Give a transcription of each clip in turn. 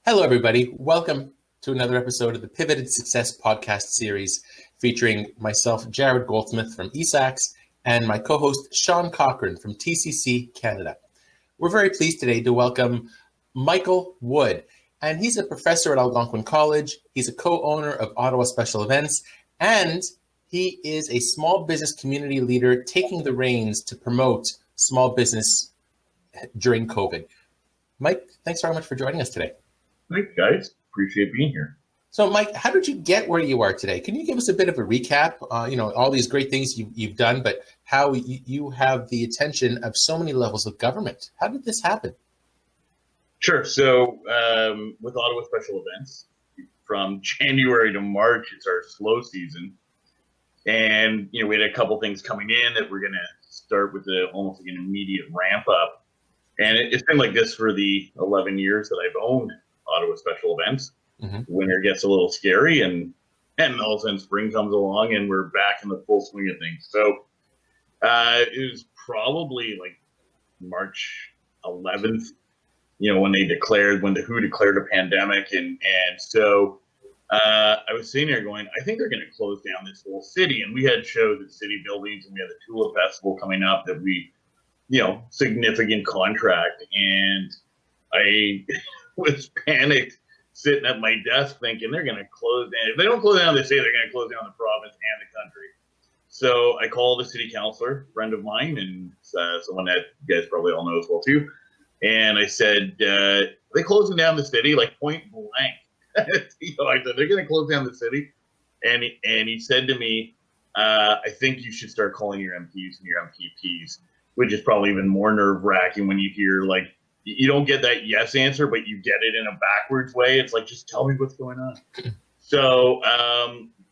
Hello, everybody. Welcome to another episode of the Pivoted Success podcast series featuring myself, Jared Goldsmith from eSAX, and my co-host, Sean Cochran from TCC Canada. We're very pleased today to welcome Michael Wood, and he's a professor at Algonquin College. He's a co-owner of Ottawa Special Events, and he is a small business community leader taking the reins to promote small business during COVID. Mike, thanks very much for joining us today. Thanks, guys. Appreciate being here. So, Mike, how did you get where you are today? Can you give us a bit of a recap? All these great things you've done, but how you have the attention of so many levels of government. How did this happen? Sure. So, with Ottawa Special Events, from January to March, it's our slow season, and we had a couple things coming in that we're going to start with almost like an immediate ramp up, and it's been like this for the 11 years that I've owned Ottawa Special Events. Mm-hmm. Winter gets a little scary, and all of a sudden spring comes along, and we're back in the full swing of things. So it was probably like March 11th, when the WHO declared a pandemic, and so I was sitting there going, I think they're going to close down this whole city. And we had shows at city buildings, and we had the Tulip Festival coming up that we, significant contract, and I was panicked sitting at my desk thinking they're going to close down. If they don't close down the city, they're going to close down the province and the country. So I called a city councilor, friend of mine, and someone that you guys probably all know as well too. And I said, are they closing down the city? Like point blank. I said, they're going to close down the city. And he said to me, I think you should start calling your MPs and your MPPs, which is probably even more nerve wracking when you hear like, you don't get that yes answer, but you get it in a backwards way. It's like, just tell me what's going on. So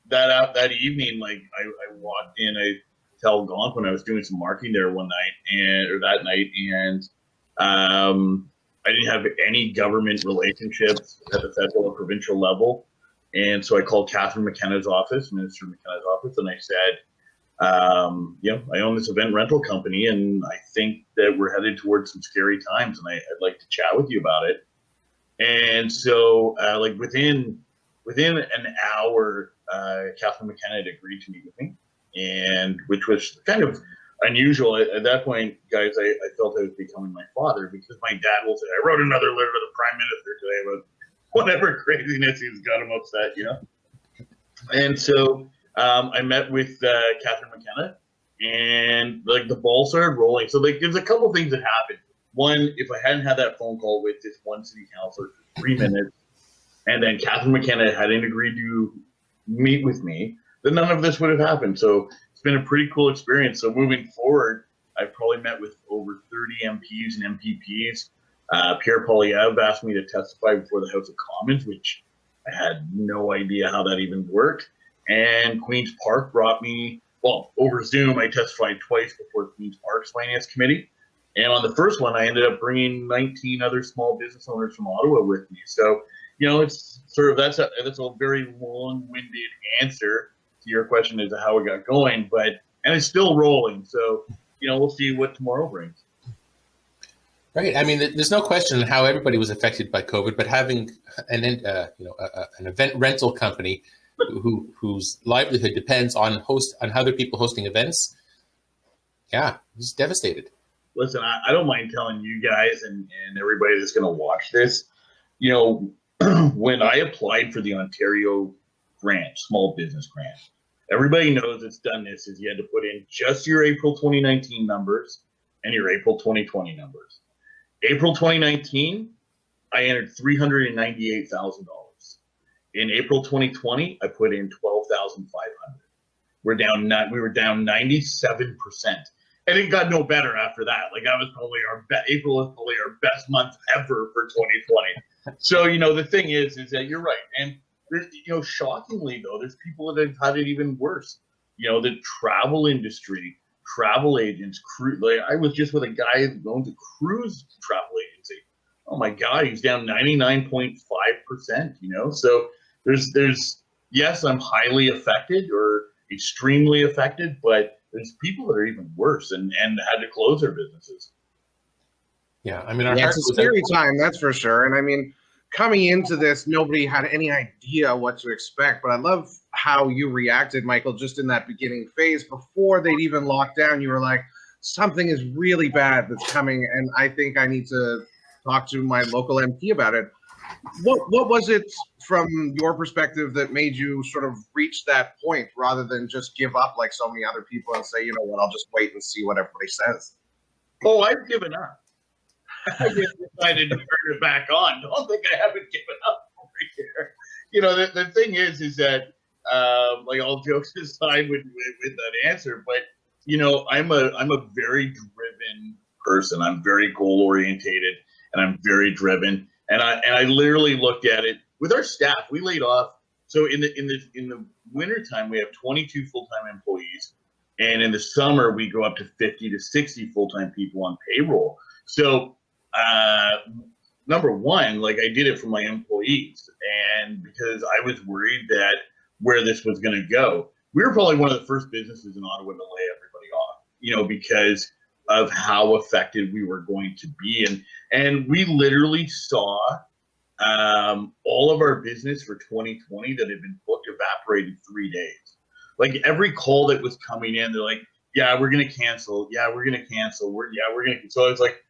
that evening, like I walked in, I tell Algonquin I was doing some marketing there that night, and I didn't have any government relationships at the federal or provincial level. And so I called Catherine McKenna's office, Minister McKenna's office, and I said, I own this event rental company, and I think that we're headed towards some scary times, and I'd like to chat with you about it. And so, within an hour, Catherine McKenna had agreed to meet with me, and which was kind of unusual at that point, guys. I felt I was becoming my father, because my dad will say, "I wrote another letter to the Prime Minister today about whatever craziness he's got him upset," And so I met with Catherine McKenna, and the ball started rolling. So there's a couple things that happened. One, if I hadn't had that phone call with this one city councilor for 3 minutes, and then Catherine McKenna hadn't agreed to meet with me, then none of this would have happened. So it's been a pretty cool experience. So moving forward, I've probably met with over 30 MPs and MPPs. Pierre Poilievre asked me to testify before the House of Commons, which I had no idea how that even worked. And Queen's Park brought me, over Zoom, I testified twice before Queen's Park's Finance Committee. And on the first one, I ended up bringing 19 other small business owners from Ottawa with me. So, it's sort of, that's a very long-winded answer to your question as to how it got going, and it's still rolling. So, we'll see what tomorrow brings. Right. I mean, there's no question how everybody was affected by COVID, but having an event rental company whose livelihood depends on other people hosting events, he's devastated. Listen, I don't mind telling you guys and everybody that's going to watch this, when I applied for the Ontario grant, small business grant, everybody knows it's done this, is you had to put in just your April 2019 numbers and your April 2020 numbers. April 2019, I entered $398,000. In April 2020, I put in $12,500. We were down 97%, and it got no better after that. Like, that was probably April was probably our best month ever for 2020. So the thing is that you're right, and there's, shockingly though, there's people that have had it even worse. The travel industry, travel agents, I was just with a guy who owns a cruise travel agency. Oh my God, he's down 99.5%. So there's yes, I'm highly affected or extremely affected, but there's people that are even worse and had to close their businesses. Yeah, I mean, it's a scary time, that's for sure. And I mean, coming into this, nobody had any idea what to expect, but I love how you reacted, Michael, just in that beginning phase before they'd even locked down. You were like, something is really bad that's coming, and I think I need to talk to my local MP about it. What was it from your perspective that made you sort of reach that point rather than just give up like so many other people and say, you know what, I'll just wait and see what everybody says? Oh, I've given up. I just decided to turn it back on. Don't think I haven't given up over here. You know, the thing is that, like, all jokes aside with that answer, but you know, I'm a very driven person. I'm very goal orientated, and I'm very driven. And I literally looked at it with our staff. We laid off. So in the wintertime, we have 22 full-time employees, and in the summer we go up to 50 to 60 full-time people on payroll. So number one, like, I did it for my employees, and because I was worried that where this was going to go. We were probably one of the first businesses in Ottawa to lay everybody off, you know, because of how affected we were going to be. And we literally saw all of our business for 2020 that had been booked evaporate in 3 days. Like, every call that was coming in, they're like, yeah, we're going to cancel. Yeah, we're going to cancel. We're going to. So it's like,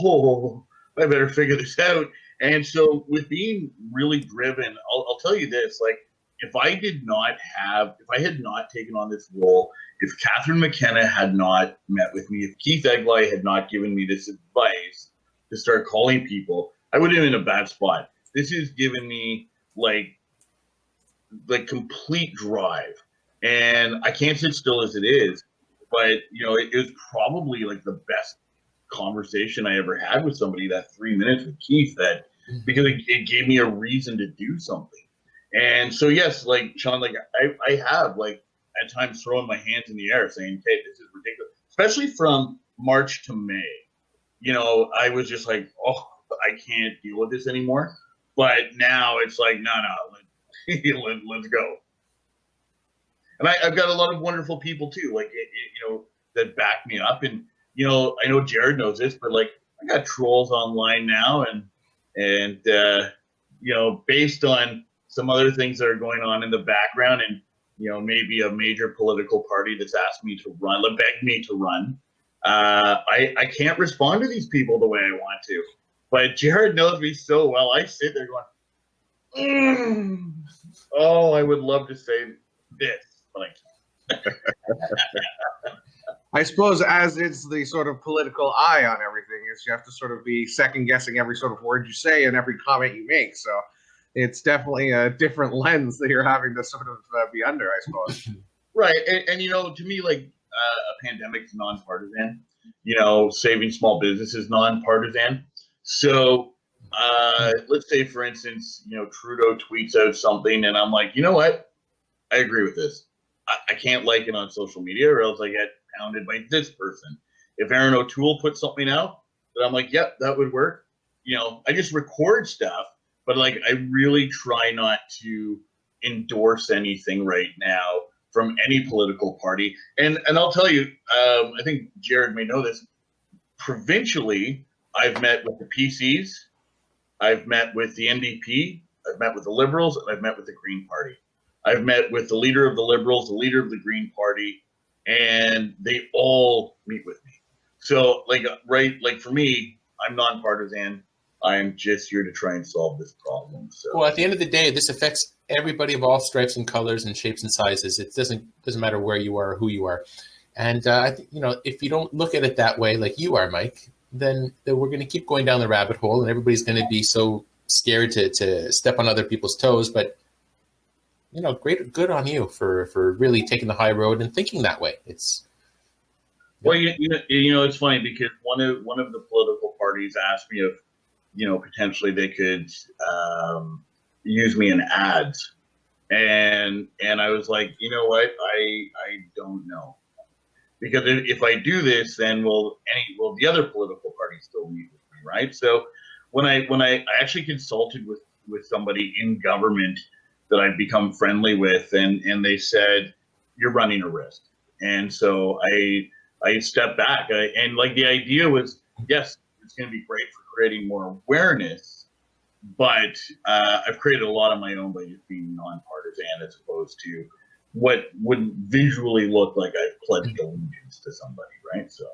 oh, I better figure this out. And so with being really driven, I'll tell you this, like, if I had not taken on this role, if Catherine McKenna had not met with me, if Keith Egley had not given me this advice to start calling people, I would have been in a bad spot. This has given me like complete drive, and I can't sit still as it is, but you know, it was probably like the best conversation I ever had with somebody, that 3 minutes with Keith, that because it gave me a reason to do something. And so, yes, like, Sean, like, I have, like, at times thrown my hands in the air saying, okay, this is ridiculous, especially from March to May. You know, I was just like, oh, I can't deal with this anymore. But now it's like, no, let's go. And I've got a lot of wonderful people too, like, you know, that back me up. And, you know, I know Jared knows this, but like, I got trolls online now, and you know, based on some other things that are going on in the background, and you know, maybe a major political party that's asked me to run, begged me to run. I can't respond to these people the way I want to, but Jared knows me so well. I sit there going, oh, I would love to say this, but I can't. I suppose, as it's the sort of political eye on everything, is you have to sort of be second guessing every sort of word you say and every comment you make. So it's definitely a different lens that you're having to sort of be under, I suppose. Right. And you know, to me, like, a pandemic is nonpartisan. You know, saving small business is nonpartisan. So let's say, for instance, you know, Trudeau tweets out something, and I'm like, you know what? I agree with this. I can't like it on social media, or else I get pounded by this person. If Aaron O'Toole puts something out, then I'm like, yep, that would work. You know, I just record stuff, but like, I really try not to endorse anything right now from any political party. And I'll tell you, I think Jared may know this. Provincially, I've met with the PCs, I've met with the NDP, I've met with the Liberals, and I've met with the Green Party. I've met with the leader of the Liberals, the leader of the Green Party, and they all meet with me. So, like, right, like, for me, I'm nonpartisan. I'm just here to try and solve this problem. So, well, at the end of the day, this affects everybody of all stripes and colors and shapes and sizes. It doesn't matter where you are or who you are. And I think, you know, if you don't look at it that way, like you are, Mike, then we're going to keep going down the rabbit hole, and everybody's going to be so scared to step on other people's toes. But, you know, good on you for really taking the high road and thinking that way. It's well, you know, it's funny because one of the political parties asked me if, you know, potentially they could use me in ads, and I was like, you know what, I don't know, because if I do this, then will the other political parties still meet with me, right? So when I actually consulted with somebody in government that I've become friendly with, and they said, you're running a risk, and so I stepped back, and like, the idea was, yes, it's going to be great for creating more awareness, but I've created a lot of my own by just being nonpartisan as opposed to what would visually look like I've pledged allegiance to somebody, right? So,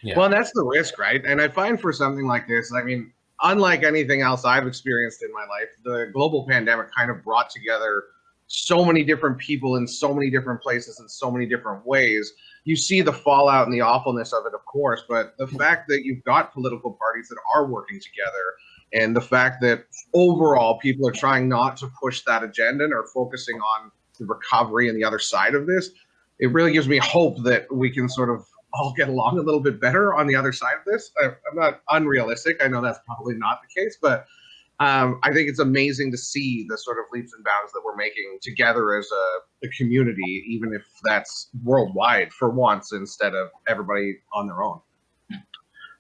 yeah. Well, that's the risk, right? And I find for something like this, I mean, unlike anything else I've experienced in my life, the global pandemic kind of brought together so many different people in so many different places in so many different ways. You see the fallout and the awfulness of it, of course, but the fact that you've got political parties that are working together, and the fact that overall people are trying not to push that agenda and are focusing on the recovery and the other side of this, it really gives me hope that we can sort of all get along a little bit better on the other side of this. I'm not unrealistic. I know that's probably not the case, but I think it's amazing to see the sort of leaps and bounds that we're making together as a community, even if that's worldwide for once instead of everybody on their own.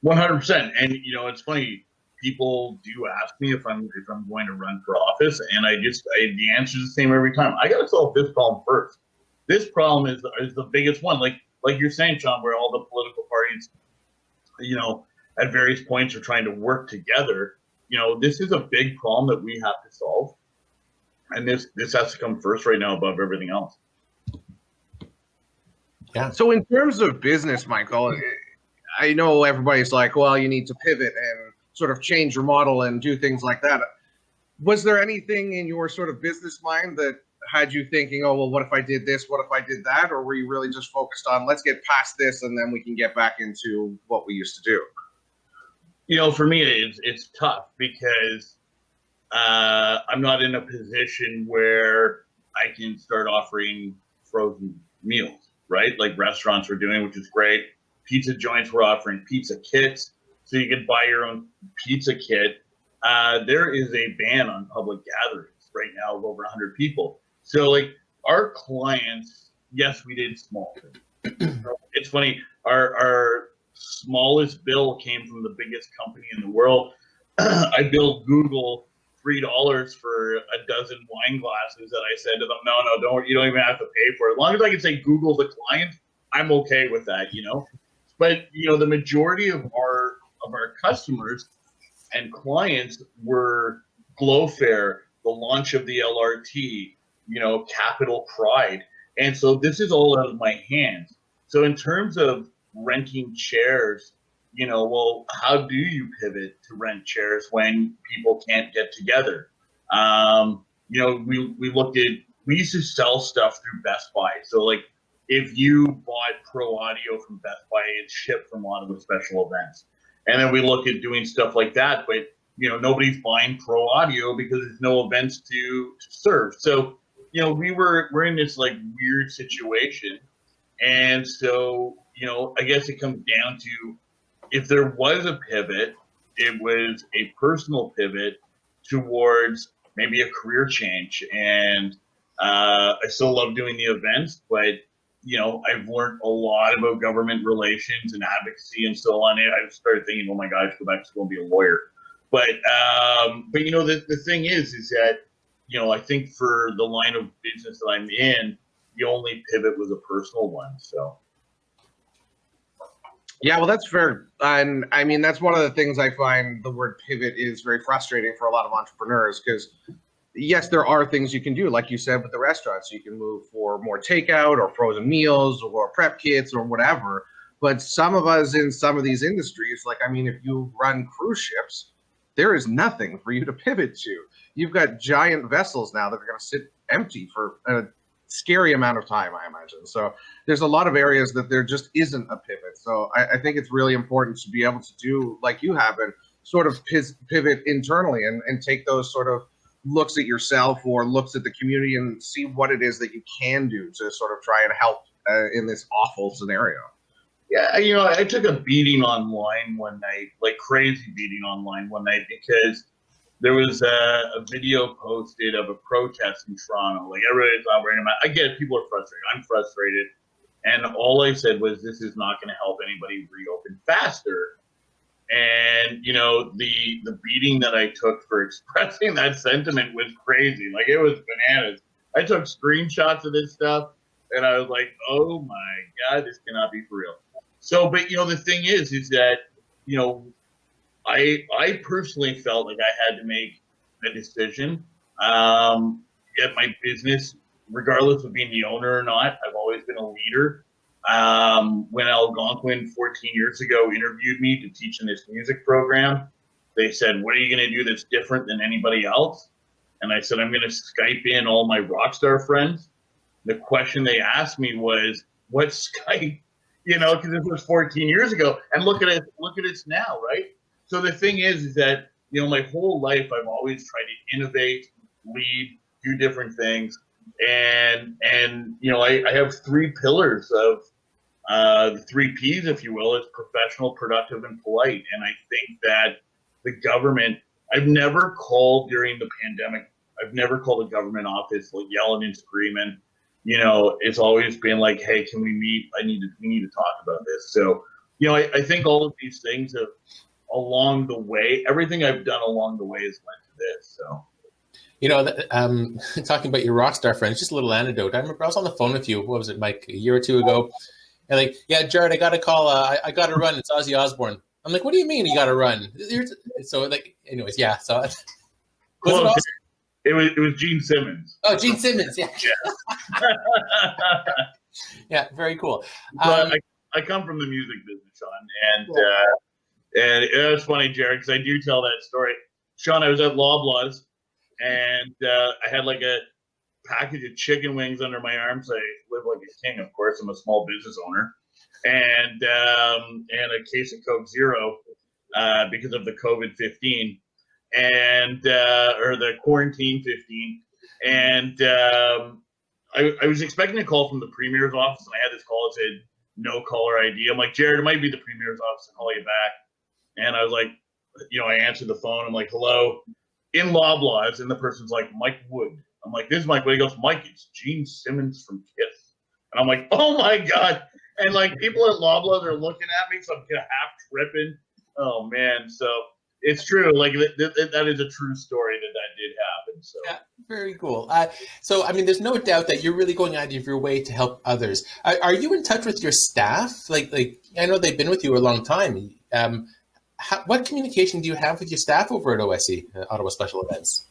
100%. And it's funny. People do ask me if I'm going to run for office, and the answer is the same every time. I got to solve this problem first. This problem is the biggest one. Like you're saying, Sean, where all the political parties, at various points are trying to work together. This is a big problem that we have to solve, and this has to come first right now above everything else. Yeah. So in terms of business, Michael, I know everybody's like, well, you need to pivot and sort of change your model and do things like that. Was there anything in your sort of business mind that had you thinking, oh, well, what if I did this? What if I did that? Or were you really just focused on, let's get past this and then we can get back into what we used to do? For me, it's tough because I'm not in a position where I can start offering frozen meals, right? Like restaurants were doing, which is great. Pizza joints were offering pizza kits, so you could buy your own pizza kit. There is a ban on public gatherings right now of over 100 people. So, like, our clients, yes, we did small things. It's funny, our smallest bill came from the biggest company in the world. I billed Google $3 for a dozen wine glasses that I said to them, no, you don't even have to pay for it. As long as I can say Google's a client, I'm okay with that, But, the majority of our customers and clients were Glowfair, the launch of the LRT, Capital Pride. And so this is all out of my hands. So in terms of renting chairs, well, how do you pivot to rent chairs when people can't get together? We used to sell stuff through Best Buy. So like if you bought Pro Audio from Best Buy, it's shipped from Ottawa Special Events. And then we look at doing stuff like that, but nobody's buying Pro Audio because there's no events to serve. So, we're in this like weird situation. And so, I guess it comes down to, if there was a pivot, it was a personal pivot towards maybe a career change. And I still love doing the events, but I've learned a lot about government relations and advocacy and so on. And I started thinking, oh my gosh, go back to school and be a lawyer. But the thing is that, I think for the line of business that I'm in, the only pivot was a personal one. So. Yeah, well, that's fair. And I mean, that's one of the things I find the word pivot is very frustrating for a lot of entrepreneurs because yes, there are things you can do, like you said, with the restaurants. You can move for more takeout or frozen meals or prep kits or whatever. But some of us in some of these industries, like, I mean, if you run cruise ships, there is nothing for you to pivot to. You've got giant vessels now that are going to sit empty for a scary amount of time, I imagine. So there's a lot of areas that there just isn't a pivot. So I think it's really important to be able to do like you have and sort of pivot internally and take those sort of looks at yourself or looks at the community and see what it is that you can do to sort of try and help in this awful scenario. Yeah, I took a beating online one night, like crazy beating online one night, because there was a video posted of a protest in Toronto. Like everybody's not wearing a mask. I get it, people are frustrated. I'm frustrated. And all I said was, this is not going to help anybody reopen faster. And, the beating that I took for expressing that sentiment was crazy. Like, it was bananas. I took screenshots of this stuff, and I was like, oh, my God, this cannot be for real. So, but, the thing is that, I personally felt like I had to make a decision at my business, regardless of being the owner or not. I've always been a leader. When Algonquin 14 years ago interviewed me to teach in this music program, they said, "What are you going to do that's different than anybody else?" And I said, "I'm going to Skype in all my rock star friends." The question they asked me was, "What Skype?" Because this was 14 years ago, and look at us now, right? So the thing is that my whole life I've always tried to innovate, lead, do different things, and I have three pillars of the three P's, if you will, is professional, productive, and polite. And I think that the government, I've never called during the pandemic, I've never called a government office like yelling and screaming. It's always been like, "Hey, can we meet? We need to talk about this." So, I think all of these things have along the way, everything I've done along the way has led to this. So, talking about your rock star friends, just a little anecdote. I remember I was on the phone with you. What was it, Mike? A year or two ago. And like, "Yeah, Jared, I got to call. I got to run. It's Ozzy Osbourne." I'm like, "What do you mean you got to run?" So like, anyways, yeah. So was it awesome? It was Gene Simmons. Oh, Gene Simmons, yeah. Yeah. Yeah, very cool. But I come from the music business, Sean, and it was funny, Jared, because I do tell that story. Sean, I was at Loblaws, and I had like a package of chicken wings under my arm, so I live like a king. Of course, I'm a small business owner, and a case of Coke Zero because of the COVID-15. And or the quarantine 15, and I was expecting a call from the Premier's office, and I had this call that said no caller ID. I'm like, "Jared, it might be the Premier's office. I'll call you back." And I was like, I answered the phone. I'm like, "Hello," in Loblaws, and the person's like, "Mike Wood." I'm like, "This is Mike Wood." He goes, "Mike, it's Gene Simmons from Kiss." And I'm like, "Oh my God!" And like people at Loblaws are looking at me, so I'm half tripping. Oh man, so. It's true. Like that is a true story that did happen. So yeah, very cool. So I mean, there's no doubt that you're really going out of your way to help others. Are you in touch with your staff? Like I know they've been with you a long time. What communication do you have with your staff over at OSE, Ottawa Special Events?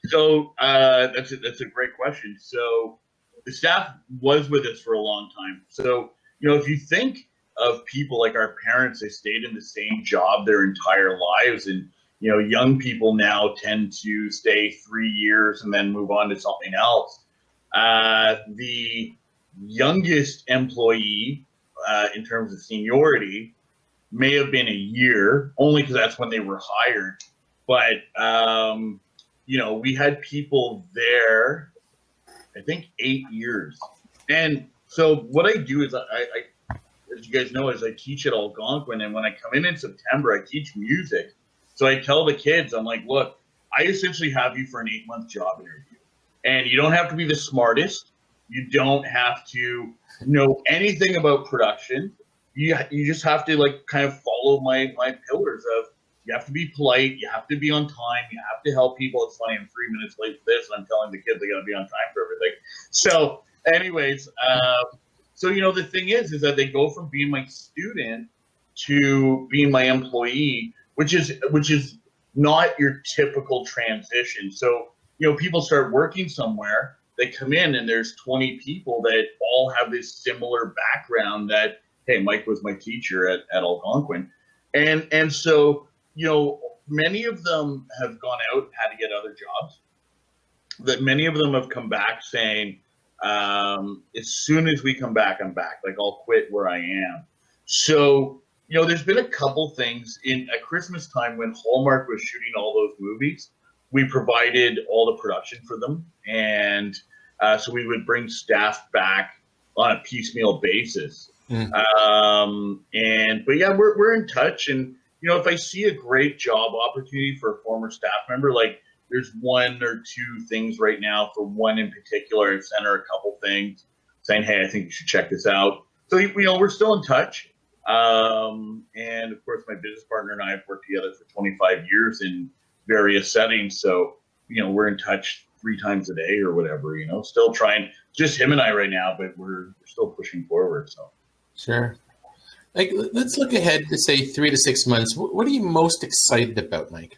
So that's a great question. So the staff was with us for a long time. So if you think of people like our parents, they stayed in the same job their entire lives, and young people now tend to stay 3 years and then move on to something else. The youngest employee in terms of seniority may have been a year, only because that's when they were hired. But we had people there, I think 8 years. And so what I do is I as you guys know, is I teach at Algonquin, and when I come in September, I teach music. So I tell the kids, I'm like, "Look, I essentially have you for an 8-month job interview, and you don't have to be the smartest. You don't have to know anything about production. You just have to kind of follow my pillars of you have to be polite, you have to be on time, you have to help people." It's funny, I'm 3 minutes late for this, and I'm telling the kids they got to be on time for everything. So, anyways. So, the thing is that they go from being my student to being my employee, which is not your typical transition. So, people start working somewhere, they come in and there's 20 people that all have this similar background that, hey, Mike was my teacher at Algonquin. And so, many of them have gone out and had to get other jobs. That many of them have come back saying, as soon as we come back, I'm back. Like I'll quit where I am. So, there's been a couple things at Christmas time when Hallmark was shooting all those movies. We provided all the production for them, and so we would bring staff back on a piecemeal basis. But yeah, we're in touch, and if I see a great job opportunity for a former staff member, like. There's one or two things right now for one in particular. I've sent her a couple things saying, "Hey, I think you should check this out." So, we're still in touch. And of course, my business partner and I have worked together for 25 years in various settings. So, we're in touch 3 times a day or whatever, still trying, just him and I right now, but we're still pushing forward. So, sure. Like, let's look ahead to say 3 to 6 months. What are you most excited about, Mike?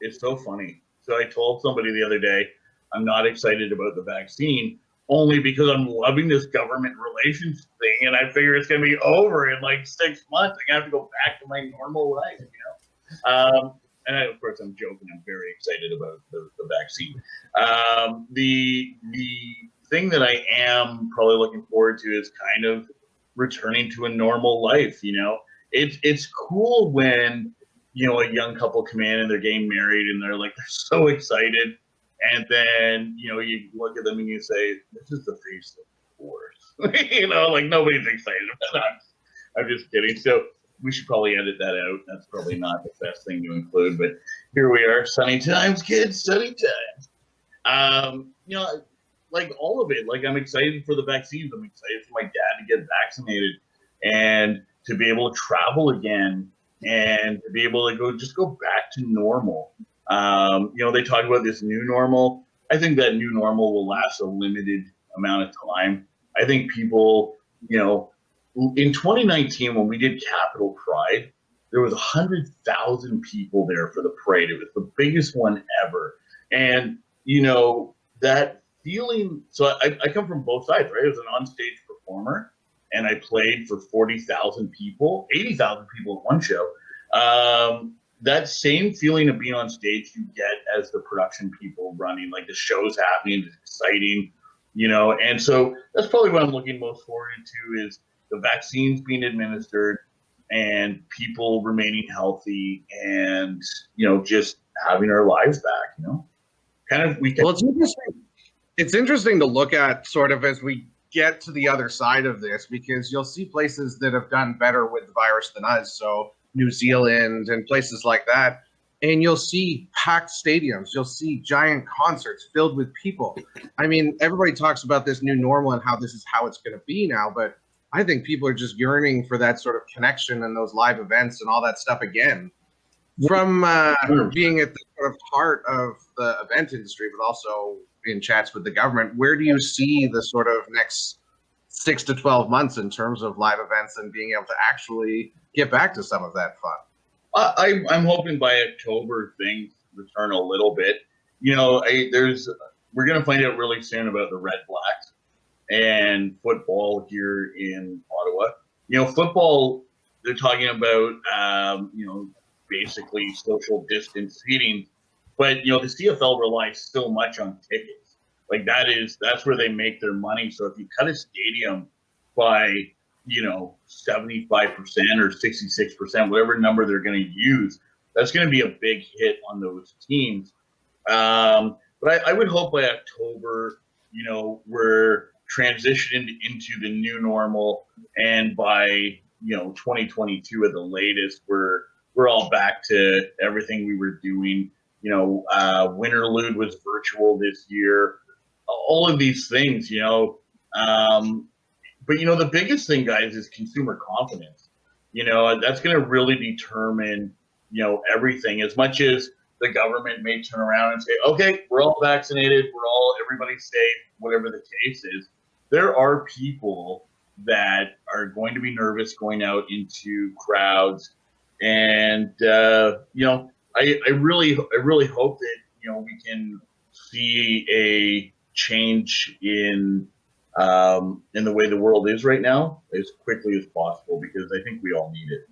It's so funny. So I told somebody the other day, I'm not excited about the vaccine only because I'm loving this government relations thing, and I figure it's going to be over in like 6 months. I'm going to have to go back to my normal life, And of course, I'm joking. I'm very excited about the vaccine. The thing that I am probably looking forward to is kind of returning to a normal life. It's cool when a young couple come in and they're getting married and they're so excited, and then you look at them and you say, "This is the face of divorce." Nobody's excited about that. I'm just kidding. So we should probably edit that out. That's probably not the best thing to include, but here we are. Sunny times, kids, sunny times. All of it. I'm excited for the vaccines. I'm excited for my dad to get vaccinated and to be able to travel again and to be able to go back to normal. They talk about this new normal. I think that new normal will last a limited amount of time. I think people, in 2019, when we did Capitol Pride, there was 100,000 people there for the parade. It was the biggest one ever. And, that feeling, so I come from both sides, right? I was an onstage performer, and I played for 40,000 people, 80,000 people at one show. That same feeling of being on stage you get as the production people running, the show's happening, it's exciting, and so that's probably what I'm looking most forward to is the vaccines being administered and people remaining healthy and, just having our lives back, Well, it's interesting. It's interesting to look at sort of as we get to the other side of this, because you'll see places that have done better with the virus than us. So New Zealand and places like that. And you'll see packed stadiums. You'll see giant concerts filled with people. I mean, everybody talks about this new normal and how this is how it's going to be now. But I think people are just yearning for that sort of connection and those live events and all that stuff again. From being at the sort of heart of the event industry, but also in chats with the government, where do you see the sort of next 6 to 12 months in terms of live events and being able to actually get back to some of that fun? I'm hoping by October things return a little bit. We're going to find out really soon about the Red Blacks and football here in Ottawa. Football, they're talking about, basically social distance seating, but the CFL relies so much on tickets. That's where they make their money. So if you cut a stadium by 75% or 66%, whatever number they're going to use, that's going to be a big hit on those teams. But I would hope by October, we're transitioning into the new normal, and by 2022 at the latest, we're all back to everything we were doing. Winterlude was virtual this year. All of these things, but the biggest thing, guys, is consumer confidence. That's going to really determine, everything. As much as the government may turn around and say, okay, we're all vaccinated, everybody's safe, whatever the case is, there are people that are going to be nervous going out into crowds. And, I really hope that, we can see a change in the way the world is right now as quickly as possible, because I think we all need it.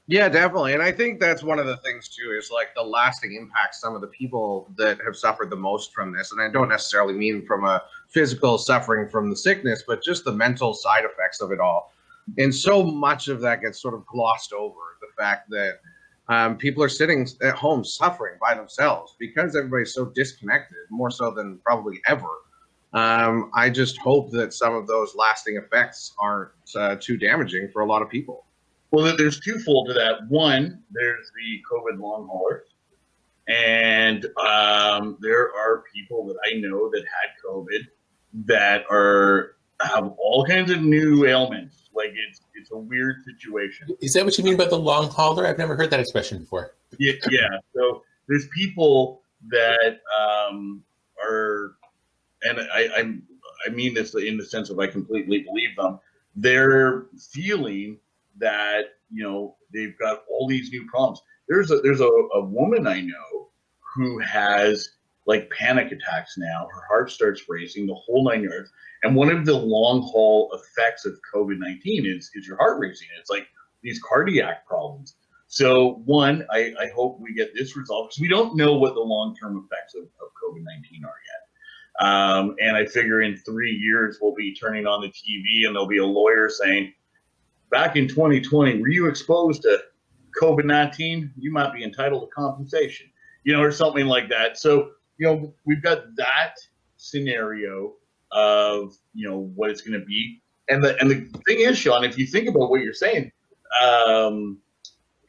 Yeah, definitely. And I think that's one of the things too, is the lasting impact some of the people that have suffered the most from this. And I don't necessarily mean from a physical suffering from the sickness, but just the mental side effects of it all. And so much of that gets sort of glossed over, the fact that people are sitting at home suffering by themselves because everybody's so disconnected, more so than probably ever. I just hope that some of those lasting effects aren't too damaging for a lot of people. Well, there's twofold to that. One, there's the COVID long haulers, and there are people that I know that had COVID that have all kinds of new ailments. It's a weird situation. Is that what you mean by the long hauler? I've never heard that expression before. Yeah. So there's people that are, and I mean this in the sense of I completely believe them. They're feeling that, they've got all these new problems. There's a woman I know who has like panic attacks now. Her heart starts racing, the whole 9 yards. And one of the long haul effects of COVID-19 is your heart racing. It's like these cardiac problems. So one, I hope we get this resolved, because we don't know what the long-term effects of COVID-19 are yet. And I figure in 3 years, we'll be turning on the TV and there'll be a lawyer saying, back in 2020, were you exposed to COVID-19? You might be entitled to compensation, or something like that. So, we've got that scenario of, what it's going to be. And the thing is, Sean, if you think about what you're saying,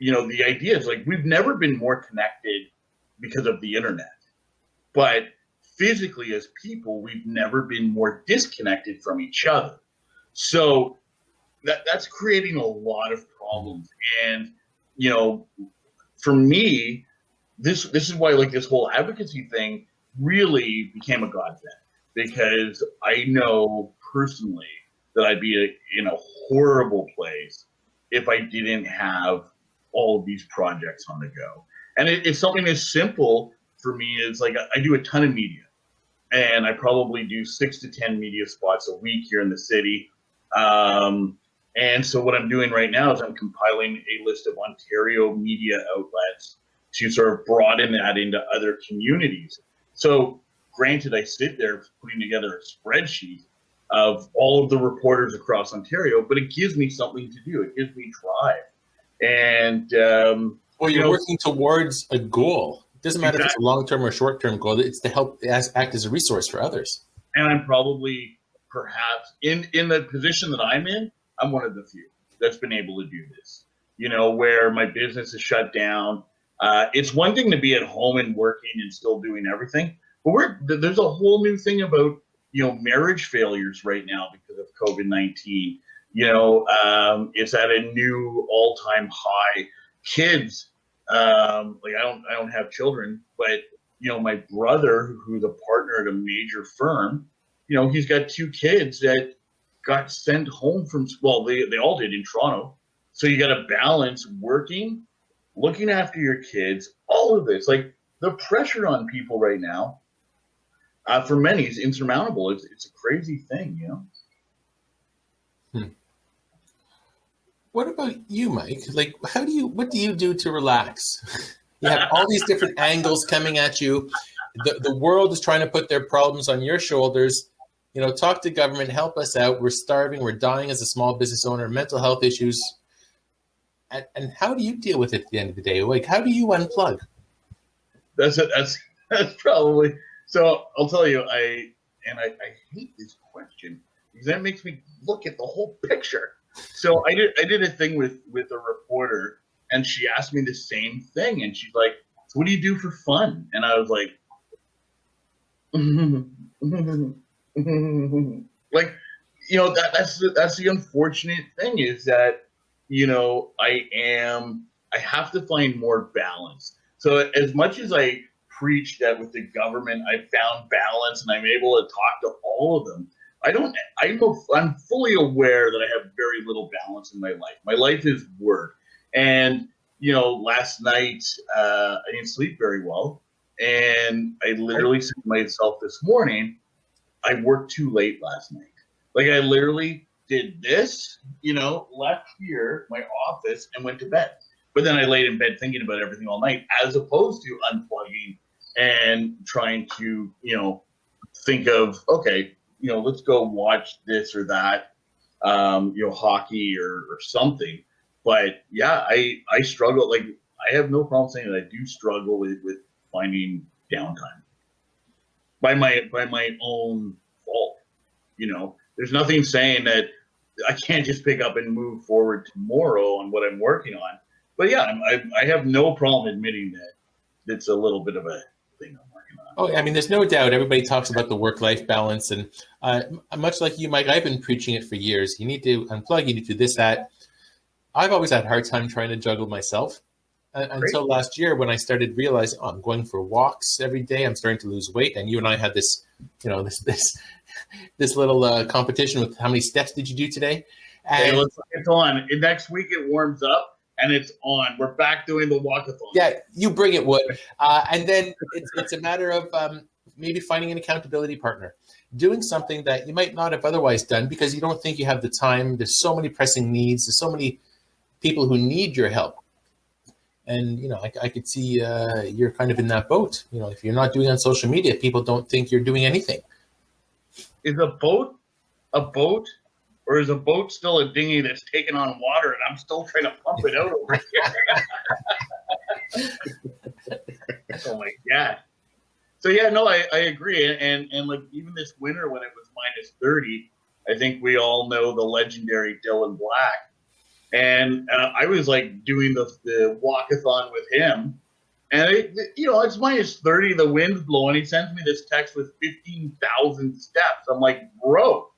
the idea is like, we've never been more connected because of the internet, but physically as people, we've never been more disconnected from each other. So that's creating a lot of problems. And, for me, this is why like this whole advocacy thing really became a godsend, because I know personally that I'd be in a horrible place if I didn't have all of these projects on the go. And it's something as simple for me as like, I do a ton of media, and I probably do 6 to 10 media spots a week here in the city. And so what I'm doing right now is I'm compiling a list of Ontario media outlets to sort of broaden that into other communities. So granted, I sit there putting together a spreadsheet of all of the reporters across Ontario, but it gives me something to do. It gives me drive. And well, you're working towards a goal. It doesn't matter if it's a long-term or short-term goal. It's to help act as a resource for others. And I'm probably, perhaps, in the position that I'm in, I'm one of the few that's been able to do this, where my business is shut down. It's one thing to be at home and working and still doing everything, but there's a whole new thing about, marriage failures right now because of COVID-19. It's at a new all-time high. Kids, I don't have children, but, my brother, who's a partner at a major firm, he's got 2 kids that got sent home from, well, they all did in Toronto. So you got to balance working, looking after your kids, all of this. Like, the pressure on people right now, for many, is insurmountable. It's a crazy thing, What about you, Mike? Like, what do you do to relax? You have all these different angles coming at you. The world is trying to put their problems on your shoulders. Talk to government, help us out. We're starving. We're dying as a small business owner, mental health issues. And how do you deal with it at the end of the day? Like, how do you unplug? That's probably, so I'll tell you, I hate this question because that makes me look at the whole picture. So I did a thing with a reporter, and she asked me the same thing, and she's like, so what do you do for fun? And I was like, like, that's the unfortunate thing, is that, I have to find more balance. So as much as I preach that with the government, I found balance and I'm able to talk to all of them, I'm fully aware that I have very little balance in my life. My life is work. And, last night, I didn't sleep very well. And I literally said to myself this morning, I worked too late last night. Like, I literally did this, left here, my office, and went to bed. But then I laid in bed thinking about everything all night, as opposed to unplugging and trying to, think of, okay, let's go watch this or that, hockey or something. But yeah, I struggle. Like, I have no problem saying that I do struggle with finding downtime by my own fault. There's nothing saying that I can't just pick up and move forward tomorrow on what I'm working on. But yeah, I have no problem admitting that it's a little bit of a thing I'm working on. Oh, I mean, there's no doubt. Everybody talks about the work-life balance, and much like you, Mike, I've been preaching it for years. You need to unplug. You need to do this, that. I've always had a hard time trying to juggle myself. until last year when I started realizing, oh, I'm going for walks every day. I'm starting to lose weight. And you and I had this, this little competition with how many steps did you do today? And it's on. Next week it warms up and it's on. We're back doing the walkathon. Yeah, you bring it, Wood. And then it's a matter of maybe finding an accountability partner, doing something that you might not have otherwise done because you don't think you have the time. There's so many pressing needs. There's so many people who need your help. And, I could see you're kind of in that boat. If you're not doing it on social media, people don't think you're doing anything. Is a boat a boat? Or is a boat still a dinghy that's taking on water and I'm still trying to pump it out over here? Oh my God. So yeah, no, I agree. And like even this winter when it was -30, I think we all know the legendary Dylan Black. And I was like doing the walkathon with him. And it's -30, the wind's blowing. He sends me this text with 15,000 steps. I'm like, bro.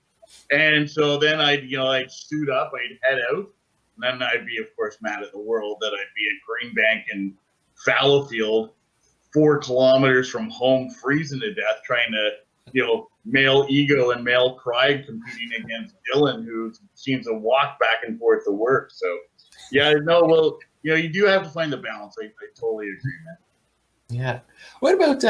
And so then I'd suit up, I'd head out, and then I'd be, of course, mad at the world that I'd be at Greenbank and Fallowfield, 4 kilometers from home, freezing to death, trying to, male ego and male pride competing against Dylan, who seems to walk back and forth to work. So, yeah, no, well, you do have to find the balance. I totally agree, man. Yeah. What about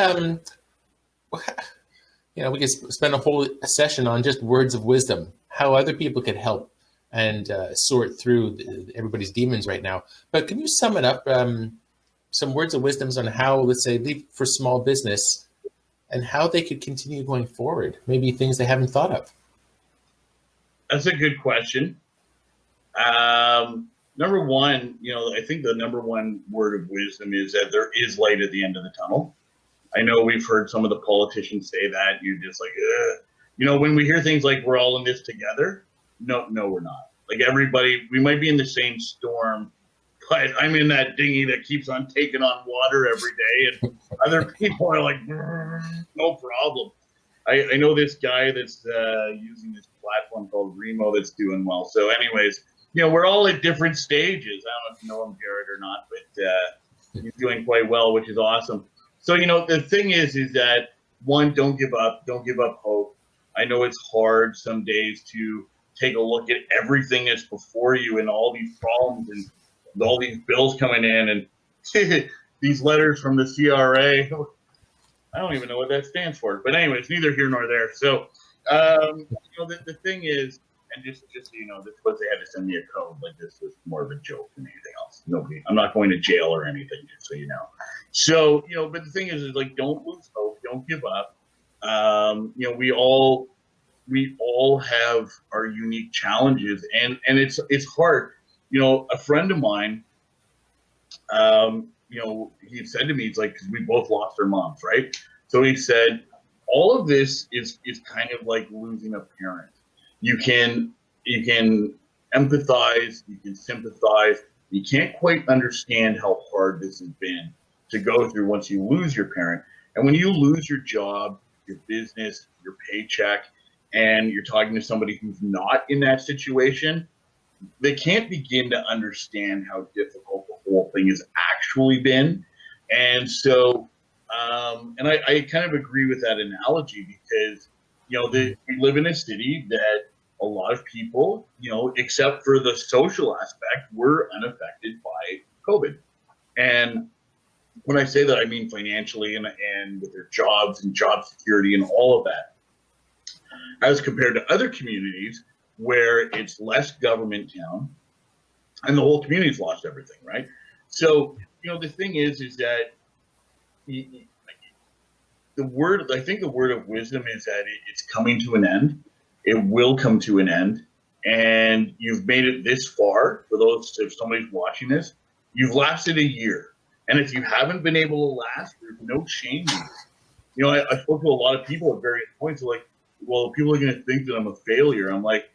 we could spend a whole session on just words of wisdom, how other people could help and sort through everybody's demons right now. But can you sum it up, some words of wisdoms on how, let's say, leave for small business and how they could continue going forward? Maybe things they haven't thought of. That's a good question. Number one, I think the number one word of wisdom is that there is light at the end of the tunnel. I know we've heard some of the politicians say that. You're just like, ugh. When we hear things like we're all in this together, no, we're not. Like everybody, we might be in the same storm, but I'm in that dinghy that keeps on taking on water every day, and other people are like, no problem. I know this guy that's using this platform called Remo that's doing well. So anyways, we're all at different stages. I don't know if you know him, Jared, or not, but he's doing quite well, which is awesome. So, the thing is that, one, don't give up hope. I know it's hard some days to take a look at everything that's before you and all these problems and all these bills coming in and these letters from the CRA. I don't even know what that stands for. But anyways, neither here nor there. So, the thing is, and just so you know, this was they had to send me a code. Like this was more of a joke than anything else. I'm not going to jail or anything, just so you know. So, but the thing is like, don't lose hope. Don't give up. We all have our unique challenges and it's hard. A friend of mine, he said to me, he's like, cause we both lost our moms, right? So he said, all of this is kind of like losing a parent. You can empathize, you can sympathize. You can't quite understand how hard this has been to go through once you lose your parent. And when you lose your job, your business, your paycheck, and you're talking to somebody who's not in that situation, they can't begin to understand how difficult the whole thing has actually been. And so, and I kind of agree with that analogy because, we live in a city that a lot of people, except for the social aspect, were unaffected by COVID. And when I say that, I mean financially and with their jobs and job security and all of that, as compared to other communities where it's less government town and the whole community's lost everything, right? So, the thing is that the word of wisdom is that it's coming to an end. It will come to an end. And you've made it this far. For those, if somebody's watching this, you've lasted a year. And if you haven't been able to last, there's no shame in you. I spoke to a lot of people at various points. They're like, well, people are going to think that I'm a failure. I'm like,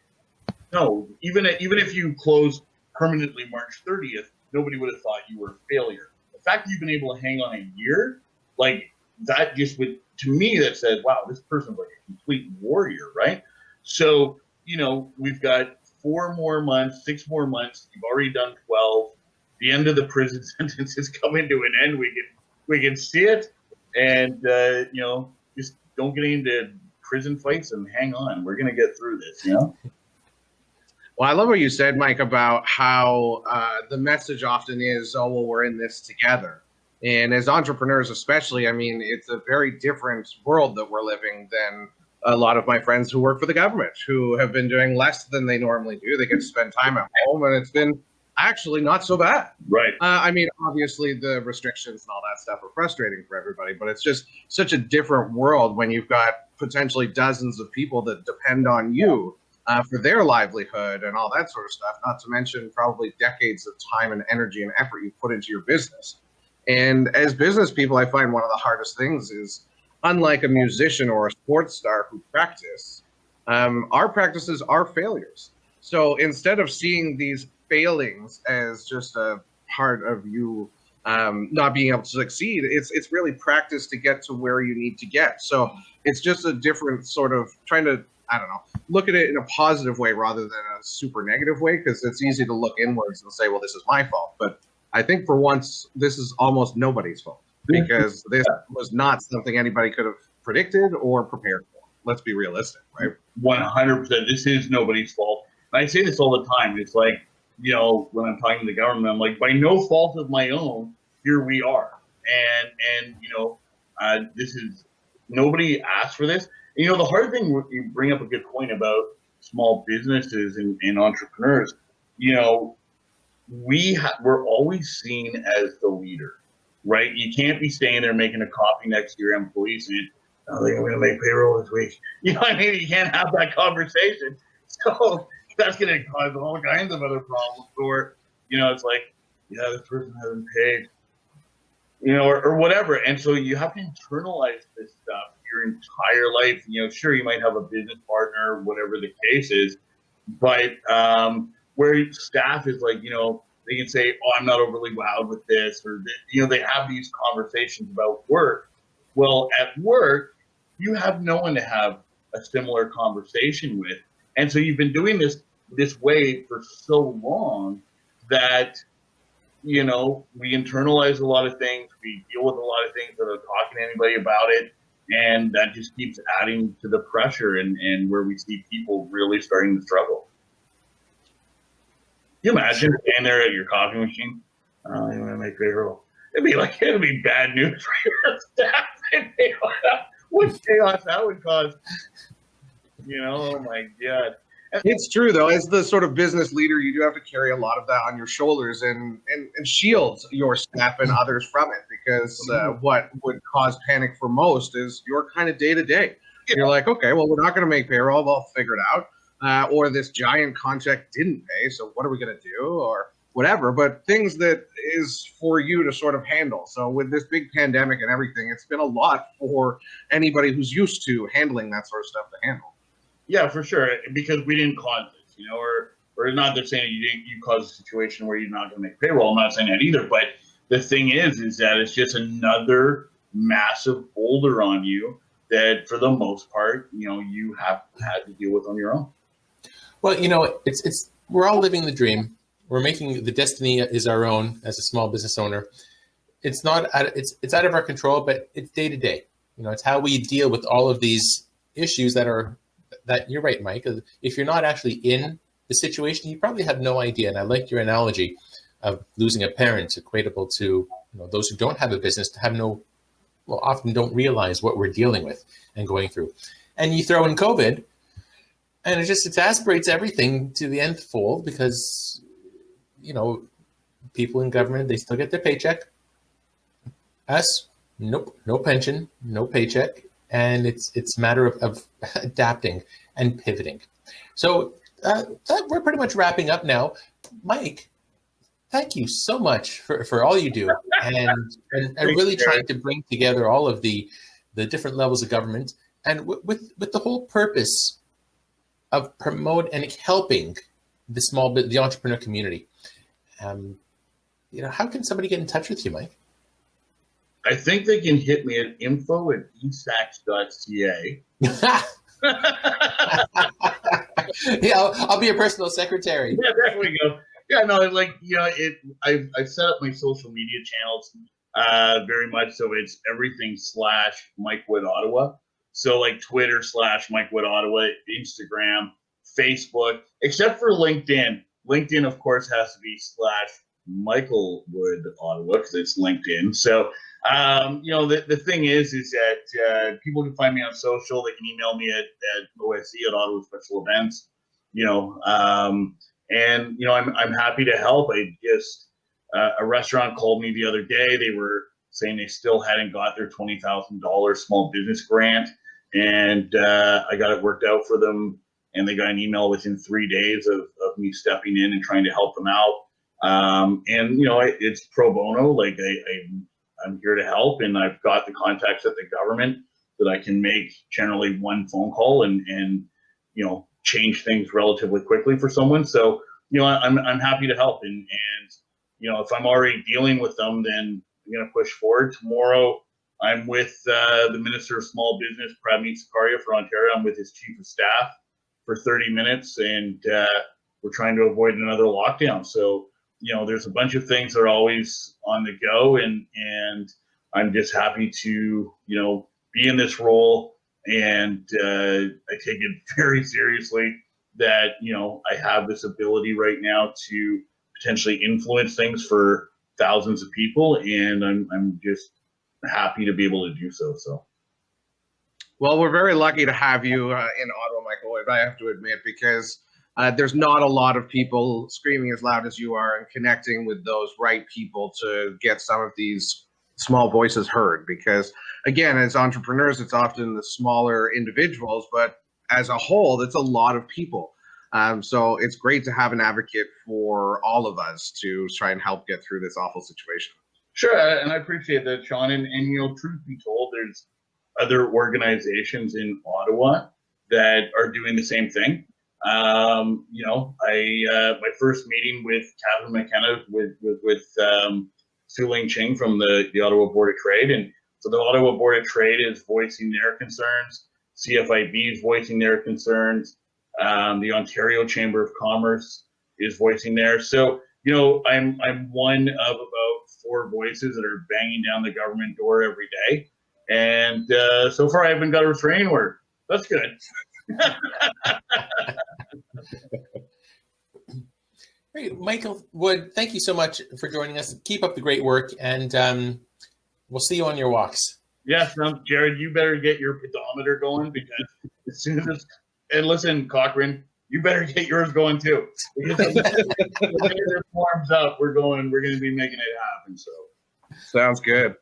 no, even if you closed permanently March 30th, nobody would have thought you were a failure. The fact that you've been able to hang on a year, like that just would, to me, that said, wow, this person's like a complete warrior, right? So, we've got 4 more months, 6 more months. You've already done 12. the end of the prison sentence is coming to an end. We can see it, and just don't get into prison fights and hang on. We're gonna get through this, Well, I love what you said, Mike, about how the message often is, oh, well, we're in this together. And as entrepreneurs especially, I mean, it's a very different world that we're living than a lot of my friends who work for the government, who have been doing less than they normally do. They get to spend time at home, and it's been actually not so bad. Right. I mean, obviously the restrictions and all that stuff are frustrating for everybody, but it's just such a different world when you've got potentially dozens of people that depend on you for their livelihood and all that sort of stuff, not to mention probably decades of time and energy and effort you put into your business. And as business people, I find one of the hardest things is, unlike a musician or a sports star who practice, our practices are failures. So instead of seeing these failings as just a part of you not being able to succeed, it's really practice to get to where you need to get. So it's just a different sort of trying to, I don't know, look at it in a positive way rather than a super negative way, because it's easy to look inwards and say, well, this is my fault. But I think for once, this is almost nobody's fault, because this was not something anybody could have predicted or prepared for. Let's be realistic, right? 100%. This is nobody's fault. And I say this all the time. It's like, when I'm talking to the government, I'm like, by no fault of my own, here we are. And this is, nobody asked for this. And, the hard thing, you bring up a good point about small businesses and entrepreneurs, we're always seen as the leader, right? You can't be staying there making a copy next to your employees and, oh, they're going to make payroll this week. You know what I mean? You can't have that conversation. So that's going to cause all kinds of other problems. Or, it's like, yeah, this person hasn't paid, or whatever. And so you have to internalize this stuff your entire life. Sure, you might have a business partner, whatever the case is, but where staff is like, they can say, oh, I'm not overly wowed with this, or, they have these conversations about work. Well, at work, you have no one to have a similar conversation with. And so you've been doing this way for so long that, we internalize a lot of things. We deal with a lot of things without talking to anybody about it. And that just keeps adding to the pressure and where we see people really starting to struggle. Can you imagine standing there at your coffee machine? Oh, you want to make payroll? It'd be bad news for your staff. What chaos that would cause. Oh my God. It's true, though. As the sort of business leader, you do have to carry a lot of that on your shoulders and shield your staff and others from it, because what would cause panic for most is your kind of day-to-day. Yeah. You're like, okay, well, we're not going to make payroll. We'll figure it out. Or this giant contract didn't pay, so what are we going to do? Or whatever. But things that is for you to sort of handle. So with this big pandemic and everything, it's been a lot for anybody who's used to handling that sort of stuff to handle. Yeah, for sure, because we didn't cause this, or not that saying you caused a situation where you're not going to make payroll. I'm not saying that either, but the thing is that it's just another massive boulder on you that, for the most part, you have had to deal with on your own. Well, it's we're all living the dream. We're making the destiny is our own as a small business owner. It's not it's out of our control, but it's day to day. It's how we deal with all of these issues that you're right, Mike. If you're not actually in the situation, you probably have no idea. And I like your analogy of losing a parent, equatable to those who don't have a business, often don't realize what we're dealing with and going through. And you throw in COVID, and it just exasperates everything to the nth fold, because people in government, they still get their paycheck. Us, nope, no pension, no paycheck. And it's a matter of adapting and pivoting. So we're pretty much wrapping up now. Mike, thank you so much for all you do and really trying to bring together all of the different levels of government, and with the whole purpose of promote and helping the entrepreneur community. How can somebody get in touch with you, Mike? I think they can hit me at info@esax.ca. Yeah, I'll be your personal secretary. Yeah, there we go. Yeah, no, like, I've set up my social media channels very much so it's everything / Mike Wood Ottawa. So like Twitter / Mike Wood Ottawa, Instagram, Facebook, except for LinkedIn. LinkedIn, of course, has to be / Michael Wood Ottawa because it's LinkedIn. So, the thing is that people can find me on social. They can email me at OSE at Ottawa Special Events. I'm happy to help. A restaurant called me the other day. They were saying they still hadn't got their $20,000 small business grant, and I got it worked out for them. And they got an email within 3 days of me stepping in and trying to help them out. It's pro bono. Like I'm here to help, and I've got the contacts at the government that I can make generally one phone call and change things relatively quickly for someone. So, I'm happy to help. And if I'm already dealing with them, then I'm going to push forward. Tomorrow, I'm with the Minister of Small Business, Pramit Sakaria for Ontario. I'm with his Chief of Staff for 30 minutes, and we're trying to avoid another lockdown. So, there's a bunch of things that are always on the go, and I'm just happy to, be in this role. And I take it very seriously that, I have this ability right now to potentially influence things for thousands of people, and I'm just happy to be able to do so. So. Well, we're very lucky to have you in Ottawa, Michael, I have to admit, because there's not a lot of people screaming as loud as you are and connecting with those right people to get some of these small voices heard. Because, again, as entrepreneurs, it's often the smaller individuals, but as a whole, that's a lot of people. So it's great to have an advocate for all of us to try and help get through this awful situation. Sure, and I appreciate that, Sean. And truth be told, there's other organizations in Ottawa that are doing the same thing. My first meeting with Catherine McKenna with Su Ling Ching from the Ottawa Board of Trade, and so the Ottawa Board of Trade is voicing their concerns. CFIB is voicing their concerns. The Ontario Chamber of Commerce is voicing theirs. So I'm one of about 4 voices that are banging down the government door every day. And so far, I haven't got a restraining order. That's good. Great. Michael Wood, thank you so much for joining us. Keep up the great work, and we'll see you on your walks. Yes, Jared, you better get your pedometer going, because as soon as and listen, Cochrane, you better get yours going too. Because when it warms up, we're going to be making it happen. So sounds good.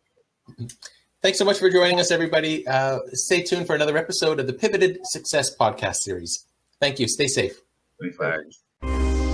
Thanks so much for joining us, everybody. Stay tuned for another episode of the Pivoted Success Podcast Series. Thank you. Stay safe. Thanks.